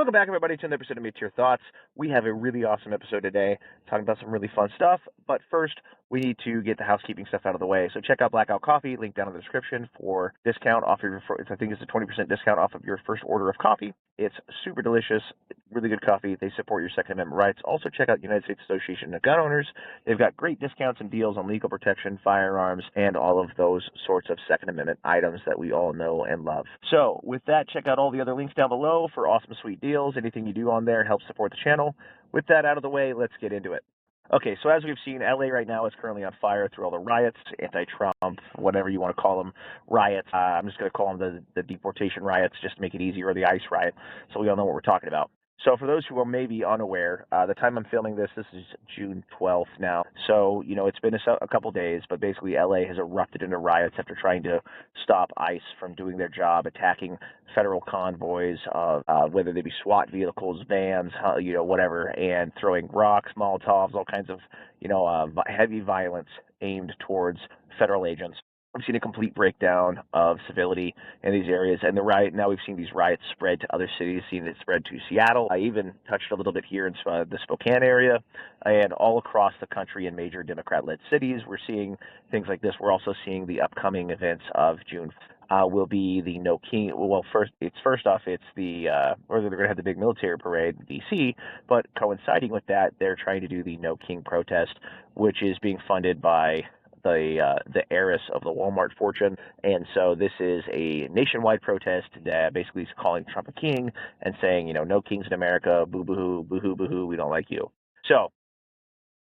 Welcome back, everybody, to another episode of Meet Your Thoughts. We have a really awesome episode today, talking about some really fun stuff. But first, we need to get the housekeeping stuff out of the way. So check out Blackout Coffee, link down in the description for discount off of your. I think it's a 20% discount off of your first order of coffee. It's super delicious, really good coffee. They support your Second Amendment rights. Also, check out United States Association of Gun Owners. They've got great discounts and deals on legal protection, firearms, and all of those sorts of Second Amendment items that we all know and love. So, with that, check out all the other links down below for awesome, sweet deals. Anything you do on there helps support the channel. With that out of the way, let's get into it. Okay, so as we've seen, LA right now is currently on fire through all the riots, anti-Trump, whatever you want to call them, riots. I'm just going to call them the deportation riots just to make it easier, or the ICE riot, so we all know what we're talking about. So for those who are maybe unaware, the time I'm filming this is June 12th now. So, it's been a couple days, but basically LA has erupted into riots after trying to stop ICE from doing their job, attacking federal convoys, whether they be SWAT vehicles, vans, whatever, and throwing rocks, Molotovs, all kinds of, heavy violence aimed towards federal agents. We've seen a complete breakdown of civility in these areas, and now we've seen these riots spread to other cities, seen it spread to Seattle. I even touched a little bit here in the Spokane area, and all across the country in major Democrat-led cities. We're seeing things like this. We're also seeing the upcoming events of June. Will be the No King. Well, it's the or they're going to have the big military parade in D.C. But coinciding with that, they're trying to do the No King protest, which is being funded by the heiress of the Walmart fortune. And so this is a nationwide protest that basically is calling Trump a king and saying, no kings in America, boo-boo-hoo, boo-hoo, boo-hoo, we don't like you. So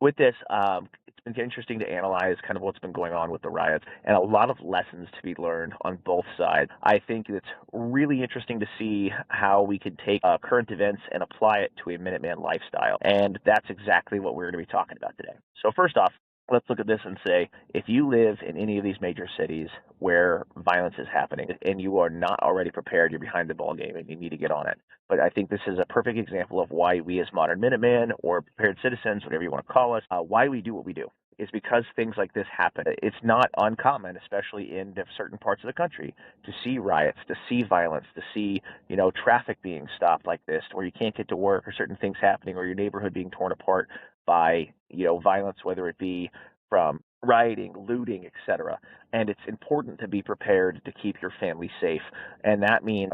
with this, it's been interesting to analyze kind of what's been going on with the riots, and a lot of lessons to be learned on both sides. I think it's really interesting to see how we could take current events and apply it to a Minuteman lifestyle, and that's exactly what we're going to be talking about today. So first off, let's look at this and say, if you live in any of these major cities where violence is happening and you are not already prepared, you're behind the ball game and you need to get on it. But I think this is a perfect example of why we as modern Minutemen or prepared citizens, whatever you want to call us, why we do what we do. Is because things like this happen. It's not uncommon, especially in certain parts of the country, to see riots, to see violence, to see, traffic being stopped like this, where you can't get to work, or certain things happening, or your neighborhood being torn apart by, violence, whether it be from rioting, looting, etc. And it's important to be prepared to keep your family safe. And that means,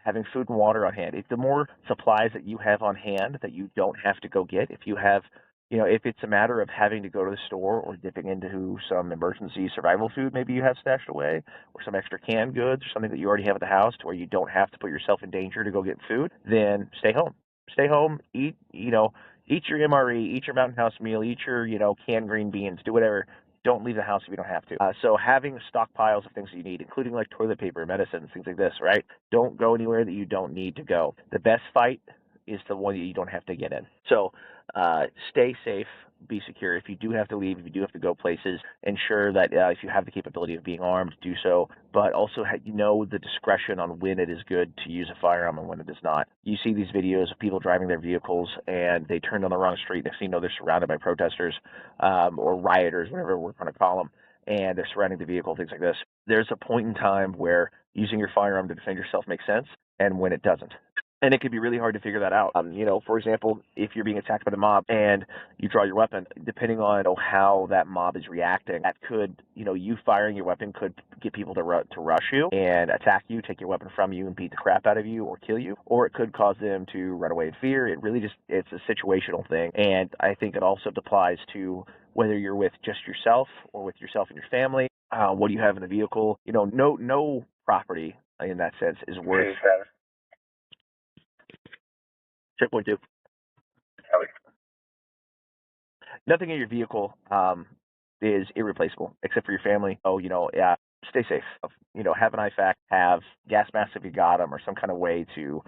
having food and water on hand. The more supplies that you have on hand that you don't have to go get, if you have, if it's a matter of having to go to the store or dipping into some emergency survival food maybe you have stashed away, or some extra canned goods, or something that you already have at the house to where you don't have to put yourself in danger to go get food, then stay home. Stay home, eat your MRE, eat your Mountain House meal, eat your, canned green beans, do whatever. Don't leave the house if you don't have to. So having stockpiles of things that you need, including like toilet paper, medicine, things like this, right? Don't go anywhere that you don't need to go. The best fight is the one that you don't have to get in. So stay safe, be secure. If you do have to leave, if you do have to go places, ensure that if you have the capability of being armed, do so. But also, the discretion on when it is good to use a firearm and when it is not. You see these videos of people driving their vehicles and they turned on the wrong street. Next thing you know, they're surrounded by protesters or rioters, whatever we're going to call them, and they're surrounding the vehicle, things like this. There's a point in time where using your firearm to defend yourself makes sense, and when it doesn't. And it can be really hard to figure that out. For example, if you're being attacked by the mob and you draw your weapon, depending on how that mob is reacting, that could, you firing your weapon could get people to rush you and attack you, take your weapon from you and beat the crap out of you or kill you, or it could cause them to run away in fear. It's a situational thing. And I think it also applies to whether you're with just yourself or with yourself and your family. What do you have in the vehicle? No property in that sense is worth. Checkpoint 2. Nothing in your vehicle is irreplaceable except for your family. Stay safe. Have an IFAC, have gas masks if you got them, or some kind of way to,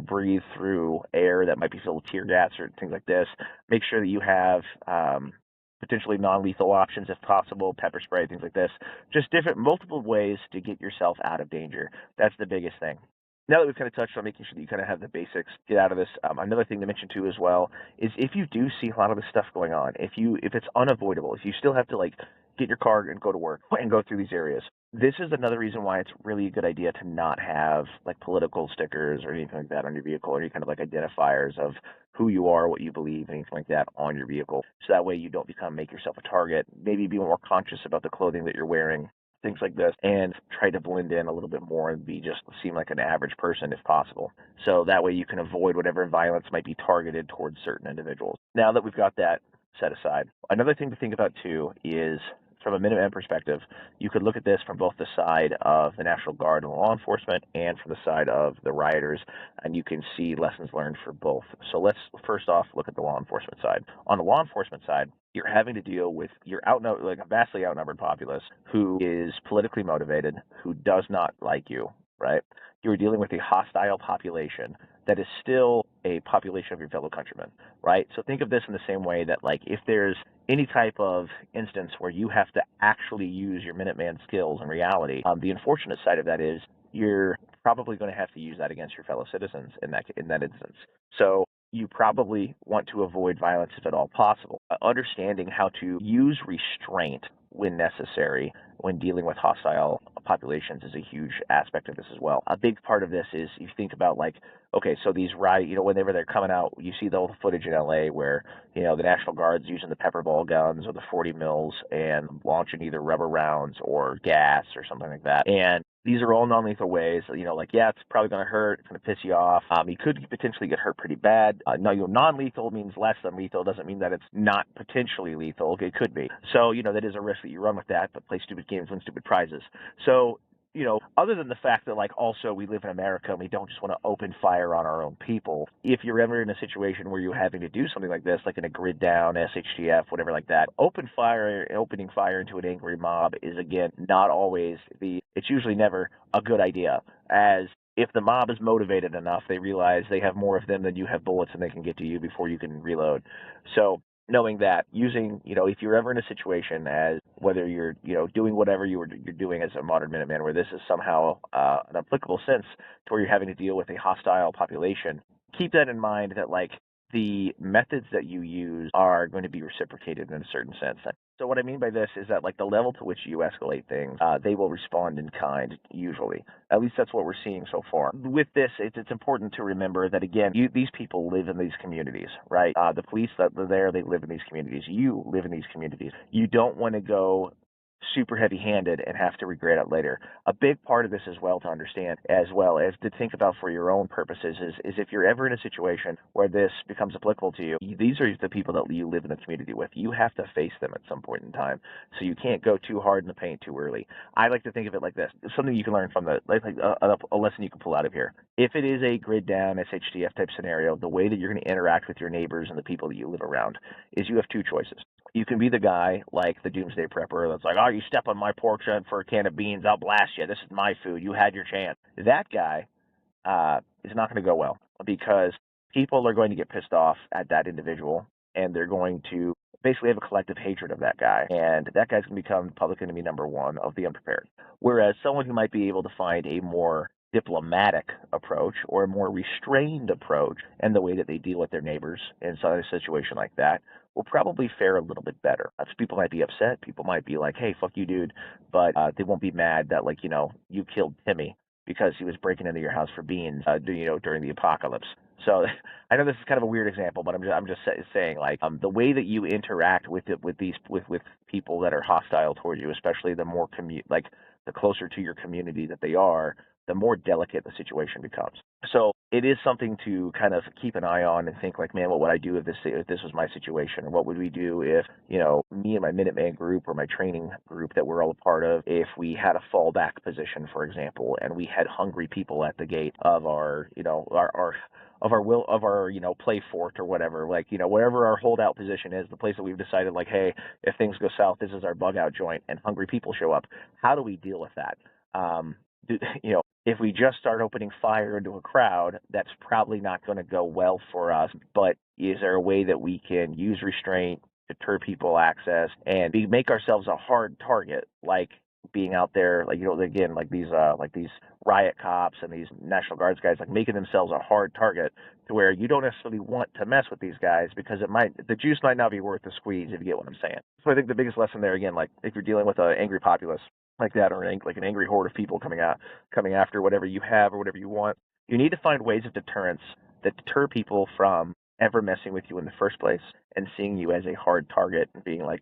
breathe through air that might be filled with tear gas or things like this. Make sure that you have potentially non-lethal options if possible, pepper spray, things like this. Just multiple ways to get yourself out of danger. That's the biggest thing. Now that we've kind of touched on making sure that you kind of have the basics, get out of this, another thing to mention too as well is if you do see a lot of this stuff going on, if it's unavoidable, if you still have to get in your car and go to work and go through these areas, This is another reason why it's really a good idea to not have like political stickers or anything like that on your vehicle, or any kind of like identifiers of who you are, what you believe, anything like that on your vehicle. So that way you don't make yourself a target. Maybe be more conscious about the clothing that you're wearing, things like this, and try to blend in a little bit more and seem like an average person if possible. So that way you can avoid whatever violence might be targeted towards certain individuals. Now that we've got that set aside, another thing to think about too is from a Minuteman perspective, you could look at this from both the side of the National Guard and law enforcement and from the side of the rioters, and you can see lessons learned for both. So let's first off look at the law enforcement side. On the law enforcement side, you're having to deal with like a vastly outnumbered populace who is politically motivated, who does not like you, right? You're dealing with a hostile population that is still a population of your fellow countrymen, right? So think of this in the same way that, like, if there's any type of instance where you have to actually use your Minuteman skills in reality, the unfortunate side of that is you're probably going to have to use that against your fellow citizens in that instance. So you probably want to avoid violence if at all possible. Understanding how to use restraint when necessary when dealing with hostile populations is a huge aspect of this as well. A big part of this is you think about, like, okay, so these whenever they're coming out, you see the old footage in LA where, the National Guard's using the pepper ball guns or the 40 mils and launching either rubber rounds or gas or something like that. And these are all non-lethal ways. It's probably going to hurt. It's going to piss you off. You could potentially get hurt pretty bad. Non-lethal means less than lethal. Doesn't mean that it's not potentially lethal. It could be. So, that is a risk that you run with that, but play stupid games, win stupid prizes. So, other than the fact that, like, also we live in America and we don't just want to open fire on our own people, if you're ever in a situation where you're having to do something like this, like in a grid down, SHTF, whatever like that, opening fire into an angry mob is, again, not always it's usually never a good idea, as if the mob is motivated enough, they realize they have more of them than you have bullets and they can get to you before you can reload. So knowing that, if you're ever in a situation as whether you're, doing whatever you're doing as a modern Minuteman, where this is somehow an applicable sense to where you're having to deal with a hostile population, keep that in mind that, like, the methods that you use are going to be reciprocated in a certain sense. So what I mean by this is that, like, the level to which you escalate things, they will respond in kind, usually. At least that's what we're seeing so far. With this, it's important to remember that, again, these people live in these communities, right? The police that are there, they live in these communities. You live in these communities. You don't want to go super heavy-handed and have to regret it later. A big part of this as well to understand, as well as to think about for your own purposes, is if you're ever in a situation where this becomes applicable to you, these are the people that you live in the community with. You have to face them at some point in time, so you can't go too hard in the paint too early. I like to think of it like this: something you can learn from a lesson you can pull out of here. If it is a grid down SHTF type scenario, the way that you're going to interact with your neighbors and the people that you live around is you have two choices. You can be the guy, like the doomsday prepper, that's like, oh, you step on my pork for a can of beans, I'll blast you. This is my food. You had your chance. That guy is not going to go well, because people are going to get pissed off at that individual, and they're going to basically have a collective hatred of that guy. And that guy's going to become public enemy number one of the unprepared. Whereas someone who might be able to find a more diplomatic approach or a more restrained approach in the way that they deal with their neighbors in such a situation like that will probably fare a little bit better. People might be upset. People might be like, hey, fuck you, dude. But they won't be mad that, like, you killed Timmy because he was breaking into your house for beans, during the apocalypse. So I know this is kind of a weird example, but I'm just saying, like, the way that you interact with people that are hostile toward you, especially the more the closer to your community that they are, the more delicate the situation becomes. So it is something to kind of keep an eye on and think, like, man, what would I do if this was my situation? Or what would we do if, me and my Minuteman group or my training group that we're all a part of, if we had a fallback position, for example, and we had hungry people at the gate of our play fort or whatever, like, wherever our holdout position is, the place that we've decided, like, hey, if things go south, this is our bug out joint, and hungry people show up. How do we deal with that? If we just start opening fire into a crowd, that's probably not going to go well for us. But is there a way that we can use restraint, deter people access, and make ourselves a hard target, like being out there, like, again, like these riot cops and these National Guards guys, like making themselves a hard target to where you don't necessarily want to mess with these guys because the juice might not be worth the squeeze, if you get what I'm saying. So I think the biggest lesson there, again, like if you're dealing with an angry populace, like that, or like an angry horde of people coming after whatever you have or whatever you want. You need to find ways of deterrence that deter people from ever messing with you in the first place and seeing you as a hard target and being like,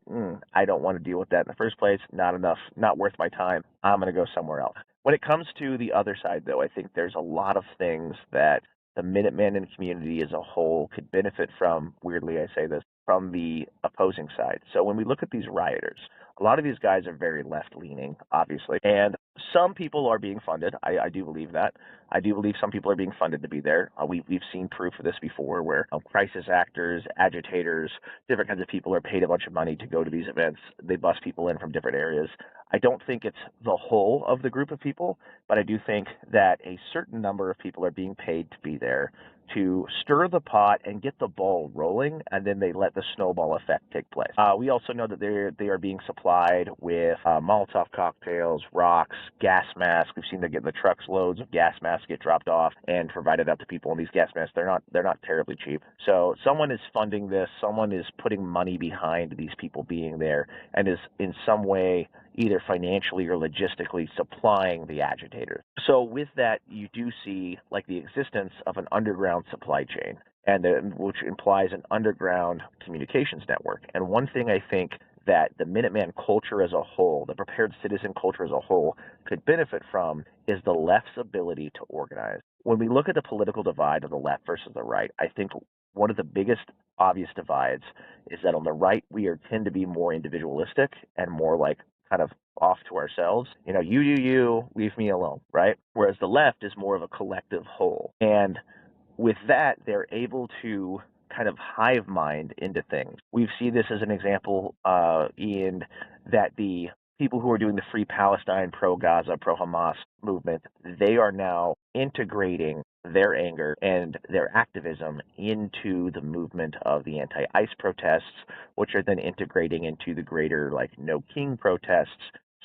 I don't want to deal with that in the first place. Not enough, not worth my time. I'm going to go somewhere else. When it comes to the other side, though, I think there's a lot of things that the Minutemen and community as a whole could benefit from. Weirdly, I say this, from the opposing side. So when we look at these rioters, a lot of these guys are very left-leaning, obviously, and some people are being funded. I do believe that. I do believe some people are being funded to be there. We've seen proof of this before, where crisis actors, agitators, different kinds of people are paid a bunch of money to go to these events. They bus people in from different areas. I don't think it's the whole of the group of people, but I do think that a certain number of people are being paid to be there to stir the pot and get the ball rolling, and then they let the snowball effect take place. We also know that they are being supplied with Molotov cocktails, rocks, gas masks. We've seen them get in the trucks loads of gas masks get dropped off and provided out to people. And these gas masks, they're not terribly cheap. So someone is funding this. Someone is putting money behind these people being there and is in some way either financially or logistically supplying the agitators. So with that, you do see like the existence of an underground supply chain, and which implies an underground communications network. And one thing I think that the Minuteman culture as a whole, the prepared citizen culture as a whole, could benefit from is the left's ability to organize. When we look at the political divide of the left versus the right, I think one of the biggest obvious divides is that on the right, we tend to be more individualistic and more like kind of off to ourselves. You know, you do you, leave me alone, right? Whereas the left is more of a collective whole. And with that, they're able to kind of hive mind into things. We see this as an example in that the people who are doing the Free Palestine, pro-Gaza, pro-Hamas movement, they are now integrating their anger and their activism into the movement of the anti-ICE protests, which are then integrating into the greater, like, No King protests.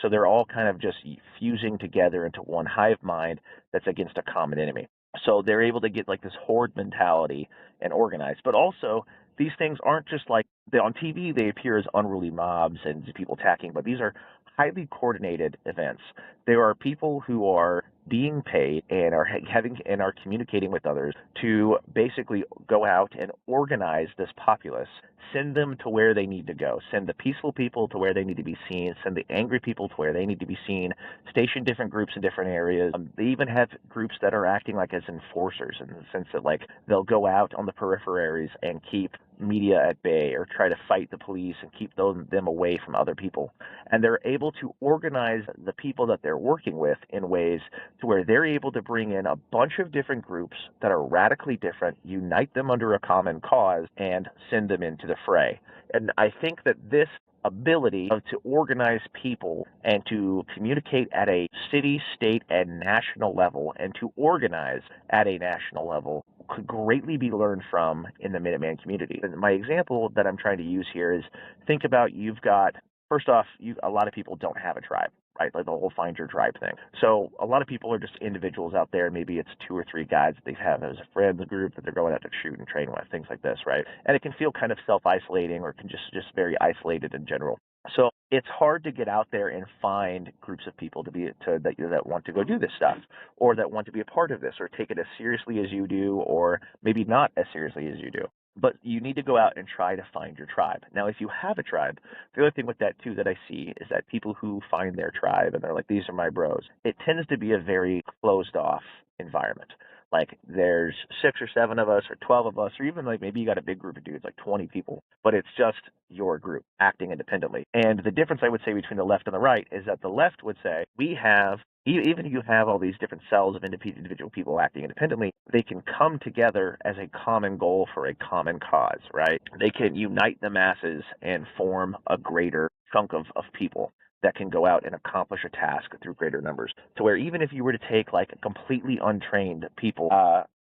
So they're all kind of just fusing together into one hive mind that's against a common enemy. So they're able to get like this horde mentality and organize. But also, these things aren't just like on TV, they appear as unruly mobs and people attacking, but these are highly coordinated events. There are people who are being paid and are communicating with others to basically go out and organize this populace, send them to where they need to go, send the peaceful people to where they need to be seen, send the angry people to where they need to be seen, station different groups in different areas. They even have groups that are acting like as enforcers, in the sense that like they'll go out on the peripheries and keep media at bay or try to fight the police and keep them away from other people. And they're able to organize the people that they're working with in ways to where they're able to bring in a bunch of different groups that are radically different, unite them under a common cause, and send them into the fray. And I think that this ability to organize people and to communicate at a city, state, and national level, and to organize at a national level, could greatly be learned from in the Minuteman community. And my example that I'm trying to use here is, think about, you've got, first off, a lot of people don't have a tribe, right? Like the whole find your tribe thing. So a lot of people are just individuals out there. Maybe it's 2 or 3 guys that they have as a friend group that they're going out to shoot and train with, things like this, right? And it can feel kind of self-isolating, or can just very isolated in general. So it's hard to get out there and find groups of people that want to go do this stuff, or that want to be a part of this, or take it as seriously as you do, or maybe not as seriously as you do. But you need to go out and try to find your tribe. Now, if you have a tribe, the other thing with that too that I see is that people who find their tribe and they're like, these are my bros, it tends to be a very closed off environment. Like there's 6 or 7 of us, or 12 of us, or even like maybe you got a big group of dudes, like 20 people, but it's just your group acting independently. And the difference I would say between the left and the right is that the left would say, even if you have all these different cells of individual people acting independently, they can come together as a common goal for a common cause, right? They can unite the masses and form a greater chunk of people that can go out and accomplish a task through greater numbers. To where even if you were to take like completely untrained people,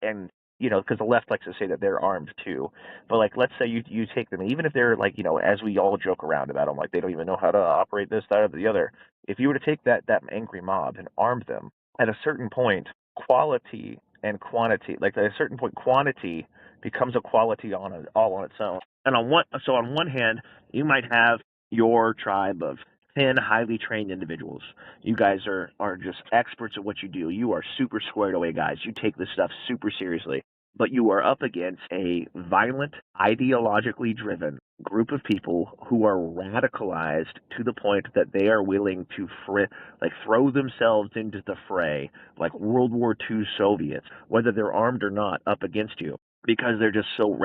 and you know, because the left likes to say that they're armed too, but like let's say you take them, even if they're like, you know, as we all joke around about them, like they don't even know how to operate this, that, or the other. If you were to take that angry mob and arm them, at a certain point, quality and quantity, like at a certain point, quantity becomes a quality all on its own. And on one hand, you might have your tribe of 10 highly trained individuals. You guys are just experts at what you do. You are super squared away guys. You take this stuff super seriously. But you are up against a violent, ideologically driven group of people who are radicalized to the point that they are willing to throw themselves into the fray like World War II Soviets, whether they're armed or not, up against you because they're just so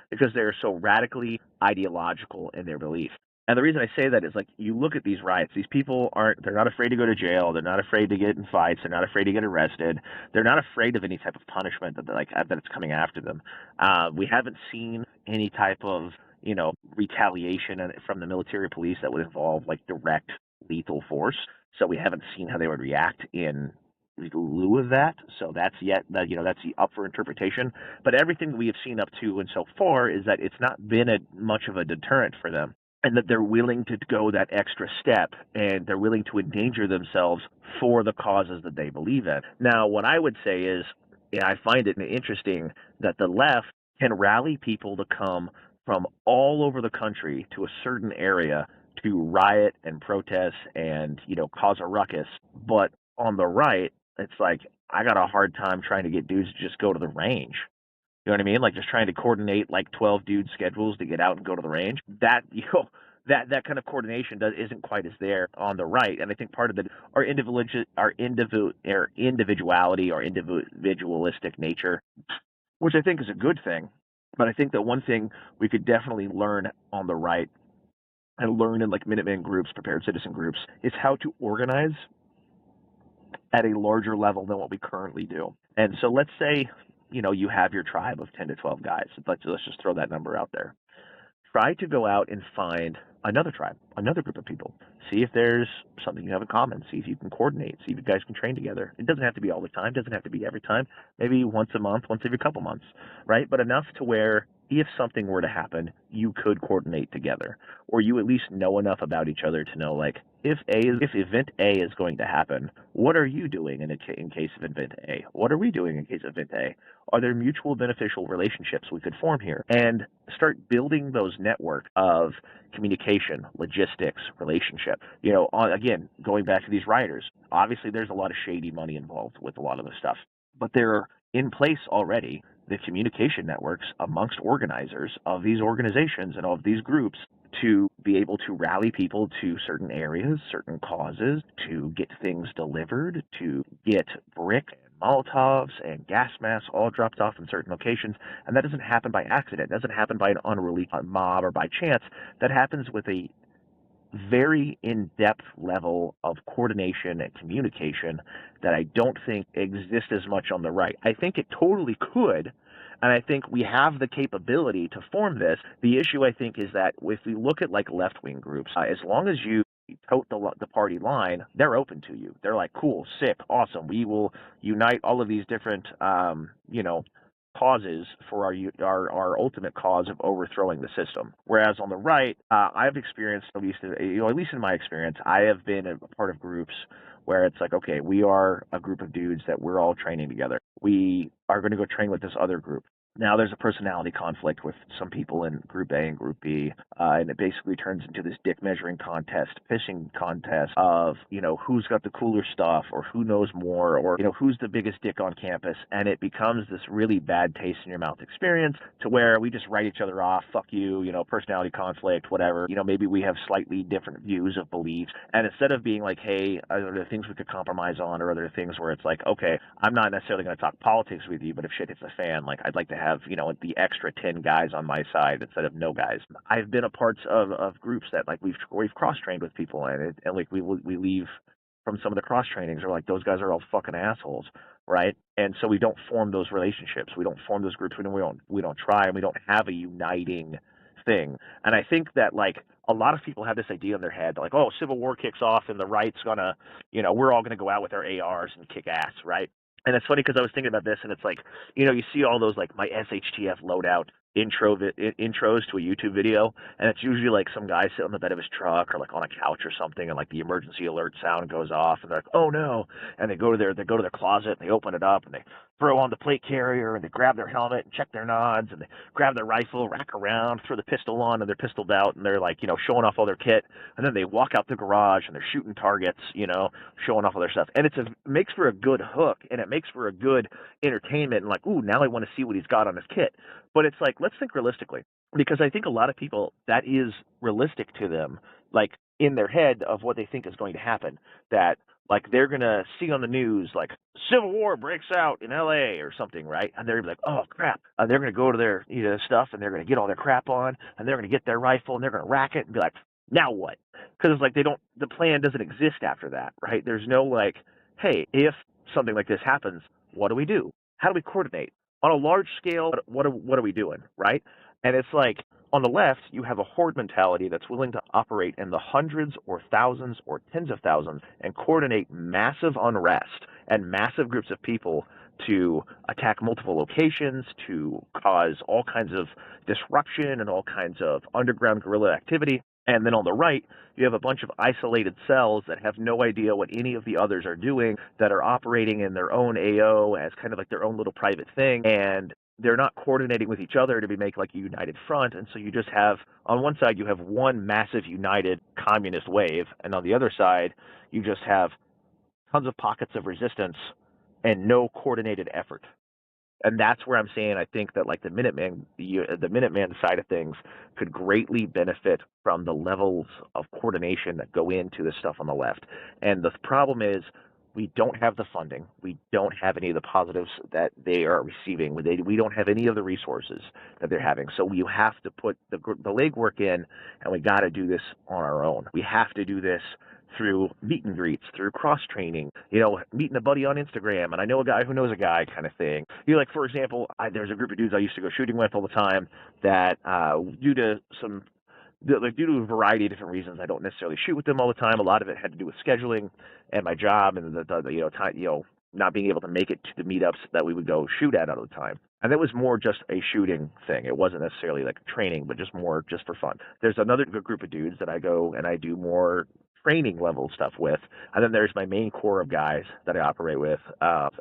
because they're so radically ideological in their belief. And the reason I say that is like you look at these riots, these people they're not afraid to go to jail, they're not afraid to get in fights, they're not afraid to get arrested, they're not afraid of any type of punishment that it's coming after them. We haven't seen any type of retaliation from the military police that would involve like direct lethal force. So we haven't seen how they would react in lieu of that. So that's that's up for interpretation. But everything we have seen up to and so far is that it's not been much of a deterrent for them, and that they're willing to go that extra step and they're willing to endanger themselves for the causes that they believe in. Now, what I would say is, I find it interesting that the left can rally people to come from all over the country to a certain area to riot and protest and, cause a ruckus. But on the right, it's like, I got a hard time trying to get dudes to just go to the range. You know what I mean? Like just trying to coordinate like 12 dudes' schedules to get out and go to the range. That that kind of coordination isn't quite as there on the right. And I think part of our individuality, our individualistic nature, which I think is a good thing. But I think that one thing we could definitely learn on the right and learn in like Minuteman groups, prepared citizen groups, is how to organize at a larger level than what we currently do. And so let's say, you have your tribe of 10 to 12 guys. Let's just throw that number out there. Try to go out and find another tribe, another group of people. See if there's something you have in common. See if you can coordinate. See if you guys can train together. It doesn't have to be all the time. It doesn't have to be every time. Maybe once a month, once every couple months, right? But enough to where if something were to happen, you could coordinate together, or you at least know enough about each other to know, like, if event A is going to happen, what are you doing in case of event A? What are we doing in case of event A? Are there mutual beneficial relationships we could form here? And start building those network of communication, logistics, relationship. Again, going back to these rioters, obviously there's a lot of shady money involved with a lot of this stuff, but they're in place already, the communication networks amongst organizers of these organizations and of these groups to be able to rally people to certain areas, certain causes, to get things delivered, to get brick and Molotovs and gas masks all dropped off in certain locations. And that doesn't happen by accident. It doesn't happen by an unruly mob or by chance. That happens with a very in-depth level of coordination and communication that I don't think exists as much on the right. I think it totally could, and I think we have the capability to form this. The issue, I think, is that if we look at like left-wing groups, as long as you tote the party line, they're open to you. They're like, cool, sick, awesome. We will unite all of these different, causes for our ultimate cause of overthrowing the system. Whereas on the right, I've experienced, at least in my experience, I have been a part of groups where it's like, okay, we are a group of dudes that we're all training together. We are going to go train with this other group. Now there's a personality conflict with some people in Group A and Group B, and it basically turns into this dick measuring contest, fishing contest of, who's got the cooler stuff or who knows more or, who's the biggest dick on campus. And it becomes this really bad taste in your mouth experience to where we just write each other off, fuck you, personality conflict, whatever. Maybe we have slightly different views of beliefs. And instead of being like, hey, are there things we could compromise on, or are there things where it's like, okay, I'm not necessarily going to talk politics with you, but if shit hits the fan, like I'd like to have, the extra 10 guys on my side instead of no guys. I've been a parts of groups that like we've cross-trained with people and like we leave from some of the cross-trainings are like, those guys are all fucking assholes, right? And so we don't form those relationships. We don't form those groups. We don't try, and we don't have a uniting thing. And I think that like a lot of people have this idea in their head, like, oh, Civil War kicks off and the right's gonna, we're all gonna go out with our ARs and kick ass, right? And it's funny because I was thinking about this, and it's like, you see all those like my SHTF loadout intros to a YouTube video, and it's usually like some guy sitting on the bed of his truck or like on a couch or something, and like the emergency alert sound goes off, and they're like, "Oh no!" And they go to their closet and they open it up and they throw on the plate carrier and they grab their helmet and check their nods and they grab their rifle, rack around, throw the pistol on and their pistol belt, and they're like, showing off all their kit, and then they walk out the garage and they're shooting targets, showing off all their stuff, and it makes for a good hook and it makes for a good entertainment, and like, ooh, now I want to see what he's got on his kit. But it's like, let's think realistically, because I think a lot of people, that is realistic to them, like in their head of what they think is going to happen, that like they're going to see on the news, like civil war breaks out in LA or something, right? And they're going to be like, oh crap. And they're going to go to their stuff and they're going to get all their crap on and they're going to get their rifle and they're going to rack it and be like, now what? Because it's like the plan doesn't exist after that, right? There's no like, hey, if something like this happens, what do we do? How do we coordinate? On a large scale, what are we doing, right? And it's like, on the left, you have a horde mentality that's willing to operate in the hundreds or thousands or tens of thousands and coordinate massive unrest and massive groups of people to attack multiple locations, to cause all kinds of disruption and all kinds of underground guerrilla activity. And then on the right, you have a bunch of isolated cells that have no idea what any of the others are doing, that are operating in their own AO as kind of like their own little private thing, and they're not coordinating with each other to make like a united front. And so you just have, on one side, you have one massive united communist wave, and on the other side, you just have tons of pockets of resistance and no coordinated effort. And that's where I'm saying I think that like the Minuteman side of things could greatly benefit from the levels of coordination that go into the stuff on the left. And the problem is, we don't have the funding. We don't have any of the positives that they are receiving. We don't have any of the resources that they're having. So we have to put the legwork in, and we got to do this on our own. We have to do this through meet and greets, through cross training, meeting a buddy on Instagram, and I know a guy who knows a guy kind of thing. Like, for example, there's a group of dudes I used to go shooting with all the time that due to a variety of different reasons, I don't necessarily shoot with them all the time. A lot of it had to do with scheduling and my job and not being able to make it to the meetups that we would go shoot at all the time. And that was more just a shooting thing. It wasn't necessarily like training, but just more just for fun. There's another group of dudes that I go and I do more training level stuff with, and then there's my main core of guys that I operate with.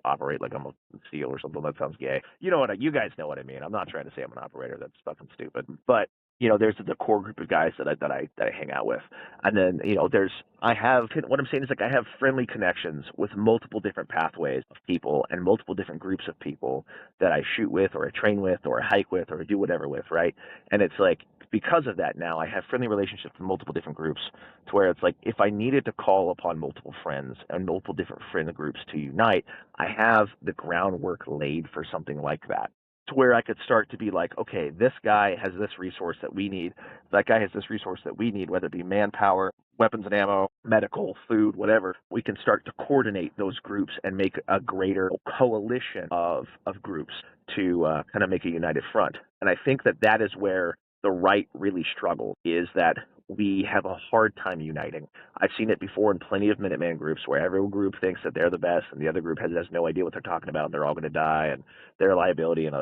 Operate like I'm a SEAL or something. That sounds gay. You guys know what I mean. I'm not trying to say I'm an operator. That's fucking stupid. But there's the core group of guys that I hang out with, and then what I'm saying is, like, I have friendly connections with multiple different pathways of people and multiple different groups of people that I shoot with or I train with or I hike with or I do whatever with, right? And it's like, because of that, now I have friendly relationships with multiple different groups, to where it's like, if I needed to call upon multiple friends and multiple different friend groups to unite, I have the groundwork laid for something like that, to where I could start to be like, okay, this guy has this resource that we need, that guy has this resource that we need, whether it be manpower, weapons and ammo, medical, food, whatever. We can start to coordinate those groups and make a greater coalition of groups to kind of make a united front. And I think that is where the right really struggles, is that we have a hard time uniting. I've seen it before in plenty of Minuteman groups where every group thinks that they're the best and the other group has no idea what they're talking about and they're all going to die and they're a liability and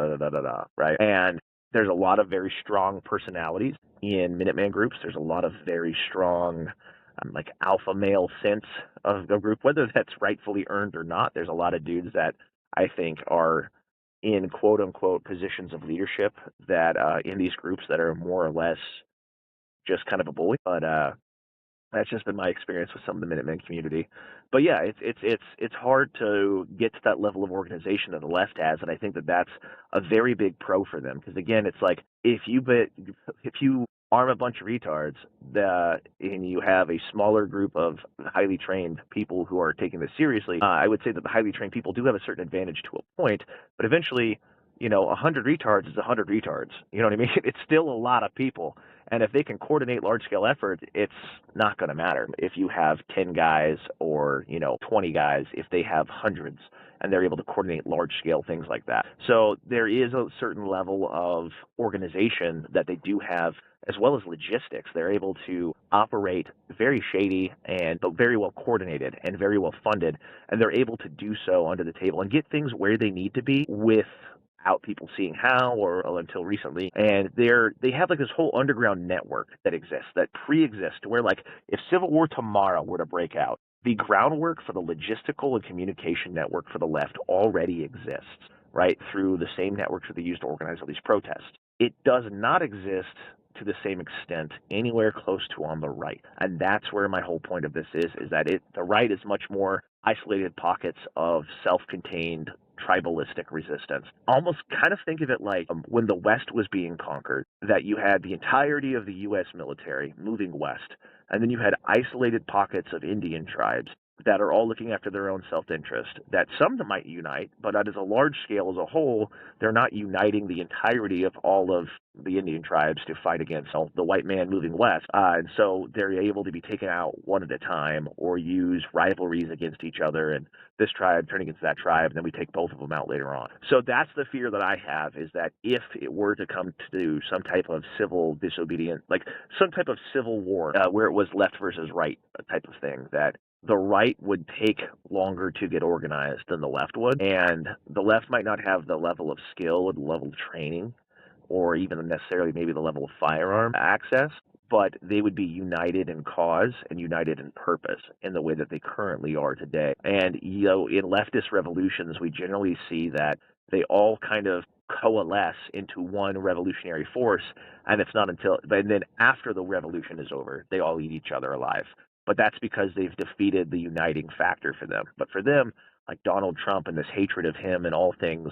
right? And there's a lot of very strong personalities in Minuteman groups. There's a lot of very strong like alpha male sense of the group, whether that's rightfully earned or not. There's a lot of dudes that I think are in quote unquote positions of leadership that in these groups that are more or less just kind of a bully. But that's just been my experience with some of the Minutemen community. But yeah, it's hard to get to that level of organization that the left has, and I think that's a very big pro for them, because again, it's like, if you arm a bunch of retards and you have a smaller group of highly trained people who are taking this seriously, I would say that the highly trained people do have a certain advantage to a point, but eventually, 100 retards is 100 retards. You know what I mean? It's still a lot of people. And if they can coordinate large-scale efforts, it's not going to matter if you have 10 guys or, 20 guys, if they have hundreds and they're able to coordinate large-scale things like that. So there is a certain level of organization that they do have, as well as logistics. They're able to operate very shady but very well coordinated and very well funded, and they're able to do so under the table and get things where they need to be with without people seeing how or until recently. And they have like this whole underground network that exists, that pre-exists, where like if civil war tomorrow were to break out, the groundwork for the logistical and communication network for the left already exists, right, through the same networks that they use to organize all these protests. It does not exist to the same extent anywhere close to on the right. And that's where my whole point of this is that the right is much more isolated pockets of self-contained tribalistic resistance. Almost kind of think of it like when the West was being conquered, that you had the entirety of the U.S. military moving west, and then you had isolated pockets of Indian tribes that are all looking after their own self-interest, that some might unite, but at a large scale as a whole, they're not uniting the entirety of all of the Indian tribes to fight against the white man moving west. And so they're able to be taken out one at a time or use rivalries against each other, and this tribe turning against that tribe, and then we take both of them out later on. So that's the fear that I have, is that if it were to come to some type of civil disobedience, like some type of civil war, where it was left versus right type of thing, that the right would take longer to get organized than the left would, and the left might not have the level of skill or the level of training or even necessarily maybe the level of firearm access, but they would be united in cause and united in purpose in the way that they currently are today. And, in leftist revolutions, we generally see that they all kind of coalesce into one revolutionary force, and then after the revolution is over, they all eat each other alive. But that's because they've defeated the uniting factor for them. But for them, like Donald Trump and this hatred of him and all things,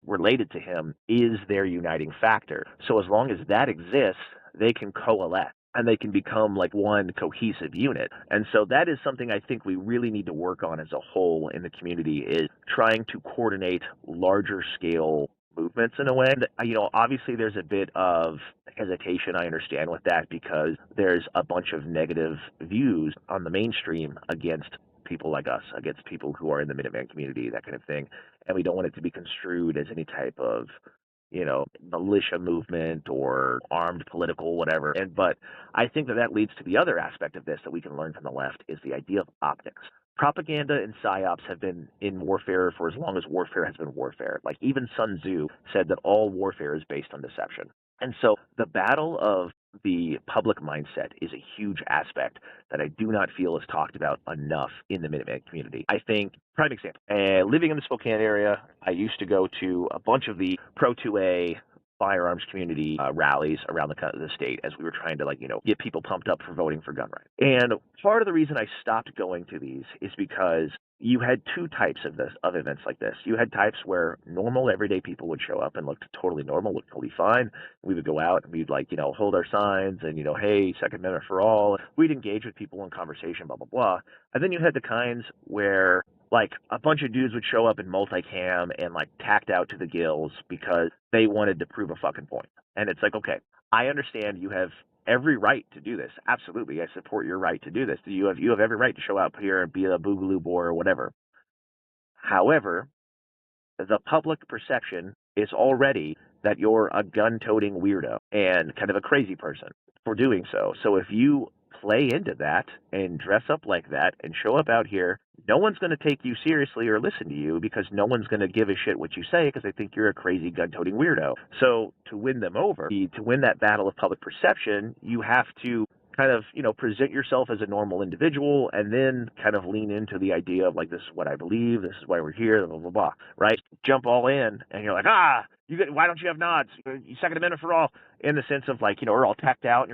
related to him is their uniting factor. So as long as that exists, they can coalesce and they can become like one cohesive unit. And so that is something I think we really need to work on as a whole in the community, is trying to coordinate larger scale movements in a way. Obviously there's a bit of hesitation, I understand, with that, because there's a bunch of negative views on the mainstream against people like us, against people who are in the Minuteman community, that kind of thing. And we don't want it to be construed as any type of, militia movement or armed political whatever. But I think that leads to the other aspect of this that we can learn from the left, is the idea of optics. Propaganda and psyops have been in warfare for as long as warfare has been warfare. Like even Sun Tzu said that all warfare is based on deception. And so the battle of the public mindset is a huge aspect that I do not feel is talked about enough in the Minuteman community. I think, prime example, living in the Spokane area, I used to go to a bunch of the Pro 2A firearms community rallies around the state as we were trying to get people pumped up for voting for gun rights. And part of the reason I stopped going to these is because you had two types of events like this. You had types where normal everyday people would show up and looked totally normal, looked totally fine. We would go out and we'd hold our signs and hey, Second Amendment for all. We'd engage with people in conversation, blah blah blah. And then you had the kinds where a bunch of dudes would show up in multicam and tacked out to the gills because they wanted to prove a fucking point. And it's okay, I understand you have every right to do this. Absolutely, I support your right to do this. You have every right to show up here and be a boogaloo boy or whatever. However, the public perception is already that you're a gun-toting weirdo and kind of a crazy person for doing so. So if you play into that and dress up like that and show up out here, no one's going to take you seriously or listen to you, because no one's going to give a shit what you say because they think you're a crazy gun-toting weirdo. So to win them over, to win that battle of public perception, you have to kind of, present yourself as a normal individual and then kind of lean into the idea of this is what I believe, this is why we're here, blah, blah, blah, right? Jump all in and you're why don't you have nods? Second Amendment for all, in the sense of we're all tacked out and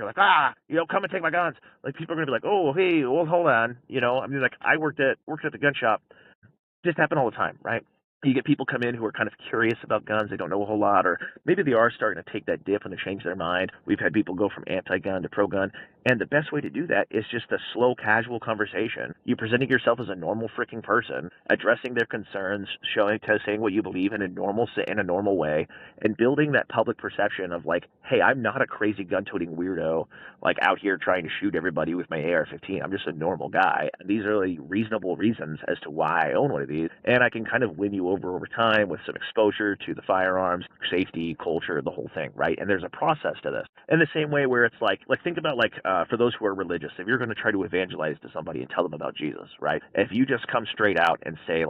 you're come and take my guns. People are going to be oh, hey, well, hold on. I worked at the gun shop. Just happen all the time, right? You get people come in who are kind of curious about guns. They don't know a whole lot, or maybe they are starting to take that dip and to change their mind. We've had people go from anti-gun to pro-gun. And the best way to do that is just a slow, casual conversation. You presenting yourself as a normal freaking person, addressing their concerns, saying what you believe in a normal way, and building that public perception of hey, I'm not a crazy gun-toting weirdo, out here trying to shoot everybody with my AR-15. I'm just a normal guy. And these are really reasonable reasons as to why I own one of these. And I can kind of win you over time with some exposure to the firearms, safety, culture, the whole thing, right? And there's a process to this. In the same way where it's think about for those who are religious, if you're going to try to evangelize to somebody and tell them about Jesus, right? If you just come straight out and say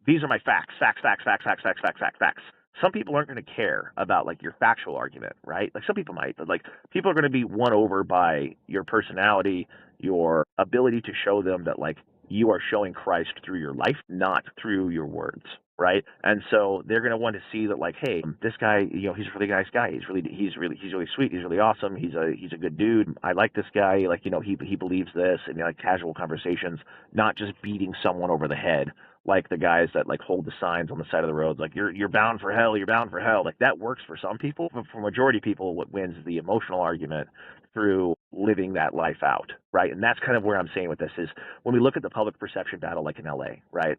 these are my facts, facts, facts, facts, facts, facts, facts, facts, facts. Some people aren't going to care about like your factual argument, right? Like some people might, but like people are going to be won over by your personality, your ability to show them that like you are showing Christ through your life, not through your words, right? And so they're going to want to see that like, hey, this guy, he's a really nice guy. He's really sweet. He's really awesome. He's a good dude. I like this guy. Like, he believes this, and like casual conversations, not just beating someone over the head like the guys that like hold the signs on the side of the roads, like you're bound for hell, you're bound for hell. Like that works for some people, but for majority of people, what wins is the emotional argument through living that life out, right? And that's kind of where I'm saying with this is when we look at the public perception battle, like in LA, right?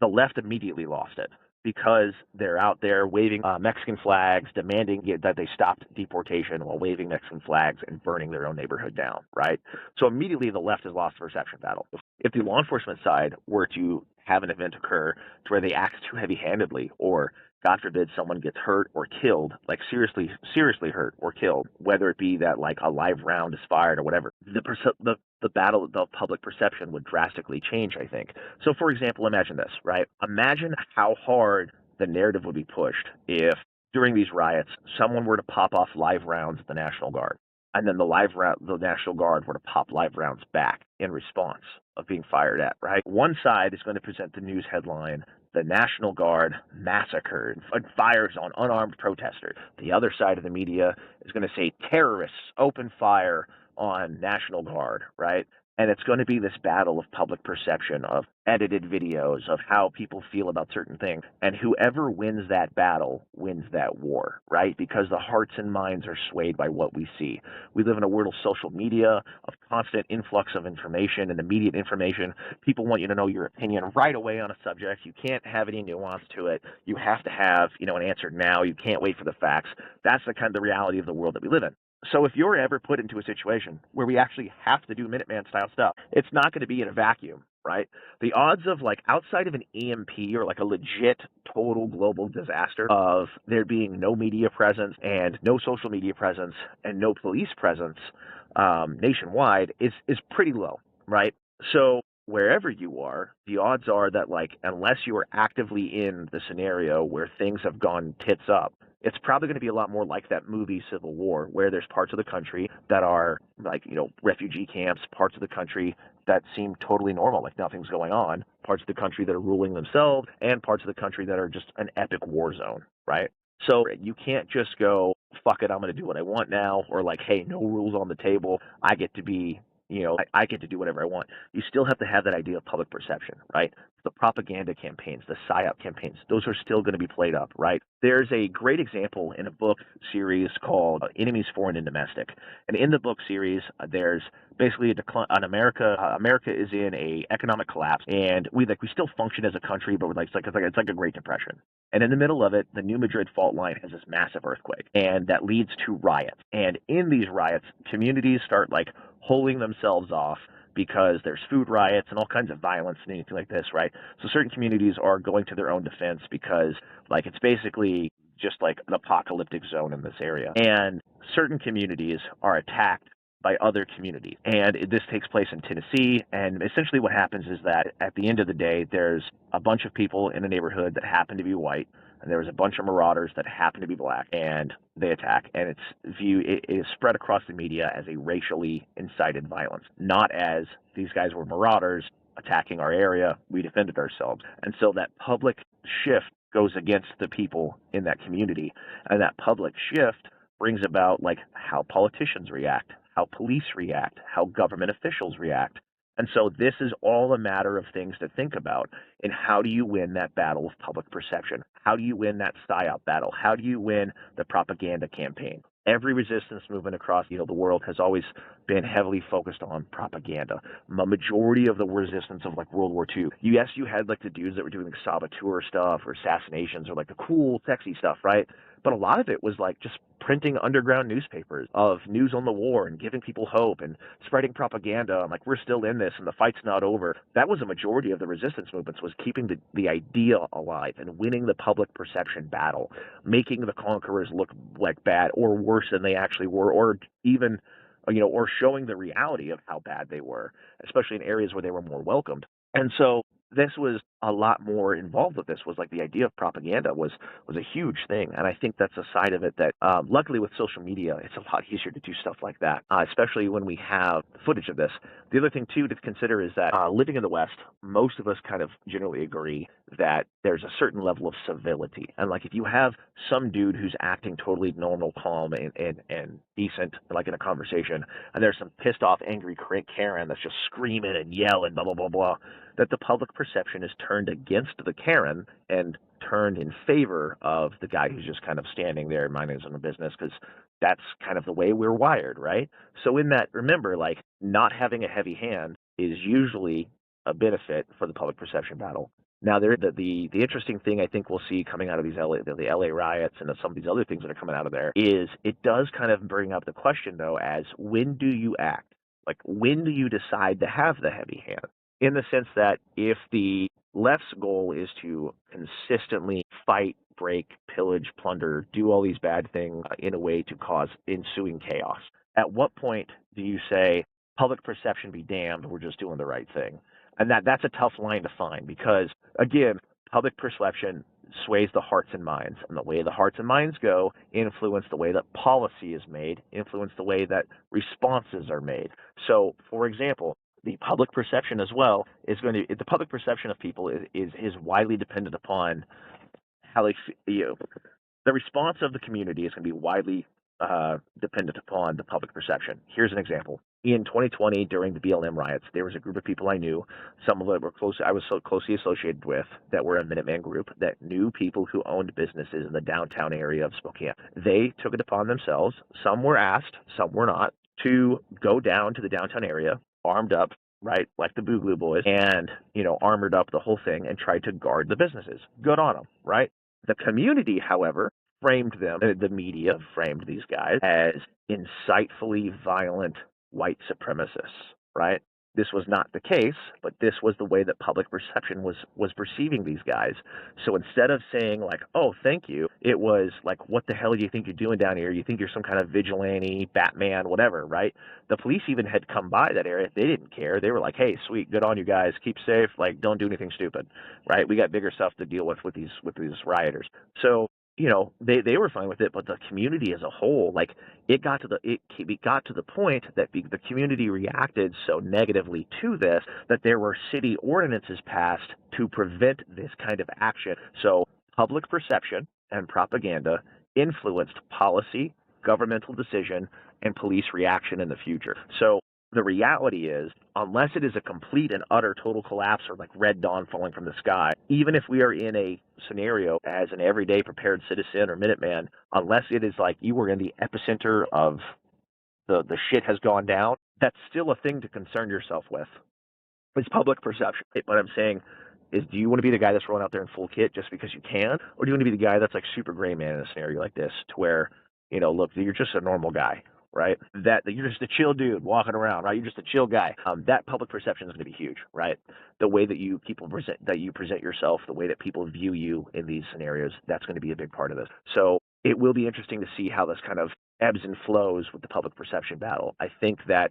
The left immediately lost it because they're out there waving Mexican flags, demanding that they stopped deportation while waving Mexican flags and burning their own neighborhood down, right? So immediately the left has lost the perception battle. If the law enforcement side were to have an event occur to where they act too heavy-handedly, or God forbid someone gets hurt or killed, like seriously hurt or killed, whether it be that like a live round is fired or whatever, the battle, the public perception would drastically change, I think. So for example, imagine this, right? Imagine how hard the narrative would be pushed if during these riots, someone were to pop off live rounds at the National Guard, and then the National Guard were to pop live rounds back in response of being fired at, right? One side is going to present the news headline, the National Guard massacred and fires on unarmed protesters. The other side of the media is going to say terrorists open fire on National Guard, right? And it's going to be this battle of public perception, of edited videos, of how people feel about certain things. And whoever wins that battle wins that war, right? Because the hearts and minds are swayed by what we see. We live in a world of social media, of constant influx of information and immediate information. People want you to know your opinion right away on a subject. You can't have any nuance to it. You have to have, an answer now. You can't wait for the facts. That's the kind of the reality of the world that we live in. So if you're ever put into a situation where we actually have to do Minuteman style stuff, it's not going to be in a vacuum, right? The odds of like outside of an EMP or like a legit total global disaster of there being no media presence and no social media presence and no police presence nationwide is pretty low, right? So wherever you are, the odds are that like unless you are actively in the scenario where things have gone tits up, it's probably going to be a lot more like that movie Civil War, where there's parts of the country that are like, refugee camps, parts of the country that seem totally normal, like nothing's going on, parts of the country that are ruling themselves, and parts of the country that are just an epic war zone, right? So you can't just go, fuck it, I'm going to do what I want now, or like, hey, no rules on the table, I get to be, I get to do whatever I want. You still have to have that idea of public perception, right? The propaganda campaigns, the PSYOP campaigns, those are still going to be played up, right? There's a great example in a book series called Enemies, Foreign and Domestic. And in the book series, there's basically a decline on America. America is in a economic collapse, and we still function as a country, but it's like a Great Depression. And in the middle of it, the New Madrid fault line has this massive earthquake, and that leads to riots. And in these riots, communities start like holding themselves off because there's food riots and all kinds of violence and anything like this, right? So certain communities are going to their own defense because like it's basically just like an apocalyptic zone in this area. And certain communities are attacked by other communities. And this takes place in Tennessee. And essentially what happens is that at the end of the day, there's a bunch of people in a neighborhood that happen to be white, and there was a bunch of marauders that happen to be black, and they attack. And it is spread across the media as a racially incited violence, not as these guys were marauders attacking our area, we defended ourselves. And so that public shift goes against the people in that community. And that public shift brings about like how politicians react, how police react, how government officials react. And so this is all a matter of things to think about. And how do you win that battle of public perception? How do you win that PSYOP battle? How do you win the propaganda campaign? Every resistance movement across the world has always been heavily focused on propaganda. The majority of the resistance of like World War II, yes, you had like the dudes that were doing like saboteur stuff or assassinations or like the cool, sexy stuff, right? But a lot of it was like just printing underground newspapers of news on the war and giving people hope and spreading propaganda and like we're still in this and the fight's not over. That was a majority of the resistance movements, was keeping the idea alive and winning the public perception battle, making the conquerors look like bad or worse than they actually were, or even or showing the reality of how bad they were, especially in areas where they were more welcomed. And so this was a lot more involved with this was like the idea of propaganda was a huge thing, and I think that's a side of it that luckily with social media it's a lot easier to do stuff like that, especially when we have footage of this. The other thing too to consider is that living in the West, most of us kind of generally agree that there's a certain level of civility, and like if you have some dude who's acting totally normal, calm, and decent, like in a conversation, and there's some pissed off, angry Karen that's just screaming and yelling, blah blah blah blah, that the public perception is turned against the Karen and turned in favor of the guy who's just kind of standing there minding his own business, because that's kind of the way we're wired, right? So in that, remember, like not having a heavy hand is usually a benefit for the public perception battle. Now, the interesting thing I think we'll see coming out of these the LA riots and some of these other things that are coming out of there is it does kind of bring up the question, though, as when do you act? Like, when do you decide to have the heavy hand? In the sense that if the left's goal is to consistently fight, break, pillage, plunder, do all these bad things in a way to cause ensuing chaos, at what point do you say, public perception be damned, we're just doing the right thing? And that's a tough line to find because, again, public perception sways the hearts and minds. And the way the hearts and minds go influence the way that policy is made, influence the way that responses are made. So, for example, the public perception as well the public perception of people is widely dependent upon how they feel. The response of the community is going to be widely dependent upon the public perception. Here's an example. In 2020, during the BLM riots, there was a group of people I knew. Some of it I was so closely associated with, that were a Minuteman group that knew people who owned businesses in the downtown area of Spokane. They took it upon themselves. Some were asked, some were not, to go down to the downtown area, armed up, right, like the Boogaloo Boys, and, armored up the whole thing and tried to guard the businesses. Good on them, right? The community, however, framed them, the media framed these guys as insightfully violent white supremacists, right? This was not the case, but this was the way that public perception was perceiving these guys. So instead of saying like, oh, thank you, it was like, what the hell do you think you're doing down here? You think you're some kind of vigilante, Batman, whatever, right? The police even had come by that area. They didn't care. They were like, hey, sweet, good on you guys. Keep safe. Like, don't do anything stupid, right? We got bigger stuff to deal with these rioters. So, they were fine with it, but the community as a whole, like, it got to the point that the community reacted so negatively to this that there were city ordinances passed to prevent this kind of action. So public perception and propaganda influenced policy, governmental decision, and police reaction in the future. So the reality is, unless it is a complete and utter total collapse or like red dawn falling from the sky, even if we are in a scenario as an everyday prepared citizen or Minuteman, unless it is like you were in the epicenter of the shit has gone down, that's still a thing to concern yourself with. It's public perception. What I'm saying is, do you want to be the guy that's rolling out there in full kit just because you can? Or do you want to be the guy that's like super gray man in a scenario like this, to where, look, you're just a normal guy, right? That you're just a chill dude walking around, right? You're just a chill guy. That public perception is going to be huge, right? The way that you present yourself, the way that people view you in these scenarios, that's going to be a big part of this. So it will be interesting to see how this kind of ebbs and flows with the public perception battle. I think that,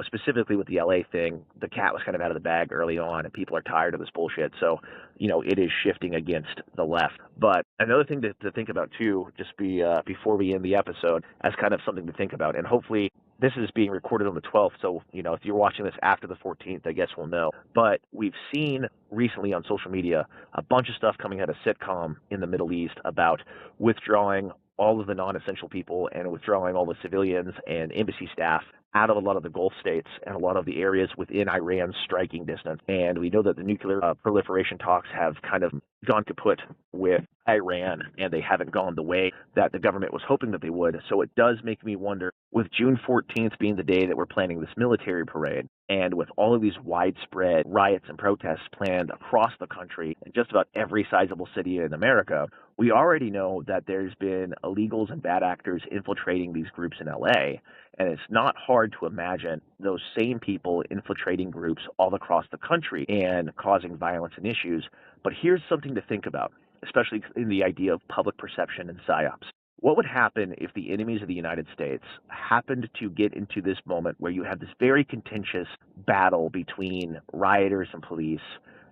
specifically with the LA thing, the cat was kind of out of the bag early on, and people are tired of this bullshit. So, it is shifting against the left. But another thing to think about too, just before we end the episode, as kind of something to think about, and hopefully this is being recorded on the 12th, so, if you're watching this after the 14th, I guess we'll know. But we've seen recently on social media a bunch of stuff coming out of sitcom in the Middle East about withdrawing all of the non-essential people and withdrawing all the civilians and embassy staff out of a lot of the Gulf states and a lot of the areas within Iran's striking distance. And we know that the nuclear proliferation talks have kind of gone kaput with Iran, and they haven't gone the way that the government was hoping that they would. So it does make me wonder, with June 14th being the day that we're planning this military parade, and with all of these widespread riots and protests planned across the country in just about every sizable city in America, we already know that there's been illegals and bad actors infiltrating these groups in LA. And it's not hard to imagine those same people infiltrating groups all across the country and causing violence and issues. But here's something to think about, especially in the idea of public perception and psyops. What would happen if the enemies of the United States happened to get into this moment where you have this very contentious battle between rioters and police?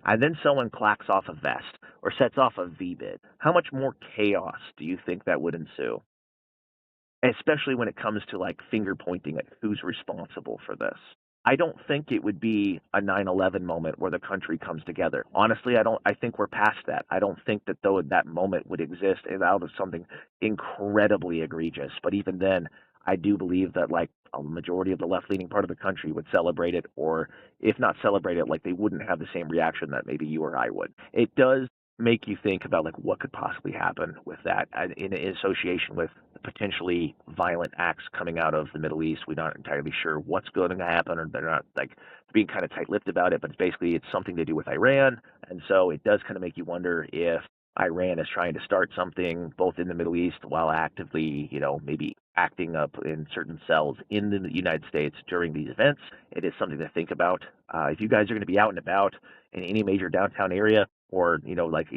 and then someone clacks off a vest or sets off a V-bid, how much more chaos do you think that would ensue? Especially when it comes to like finger pointing at who's responsible for this. I don't think it would be a 9/11 moment where the country comes together. Honestly, I think we're past that. I don't think that though that moment would exist out of something incredibly egregious. But even then, I do believe that like a majority of the left-leaning part of the country would celebrate it, or if not celebrate it, like they wouldn't have the same reaction that maybe you or I would. It does make you think about like what could possibly happen with that in association with potentially violent acts coming out of the Middle East. We're not entirely sure what's going to happen, or they're not like being kind of tight-lipped about it. But it's something to do with Iran, and so it does kind of make you wonder if Iran is trying to start something both in the Middle East while actively, maybe acting up in certain cells in the United States during these events. It is something to think about. If you guys are going to be out and about in any major downtown area, or like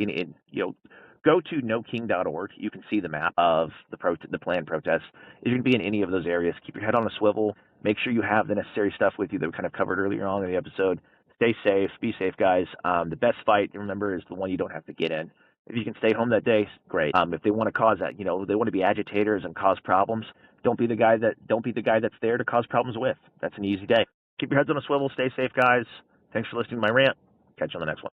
go to noking.org. You can see the map of the planned protests. If you're going to be in any of those areas, keep your head on a swivel. Make sure you have the necessary stuff with you that we kind of covered earlier on in the episode. Stay safe. Be safe, guys. The best fight, remember, is the one you don't have to get in. If you can stay home that day, great. If they want to cause that, they want to be agitators and cause problems. Don't be the guy that's there to cause problems with. That's an easy day. Keep your heads on a swivel. Stay safe, guys. Thanks for listening to my rant. Catch you on the next one.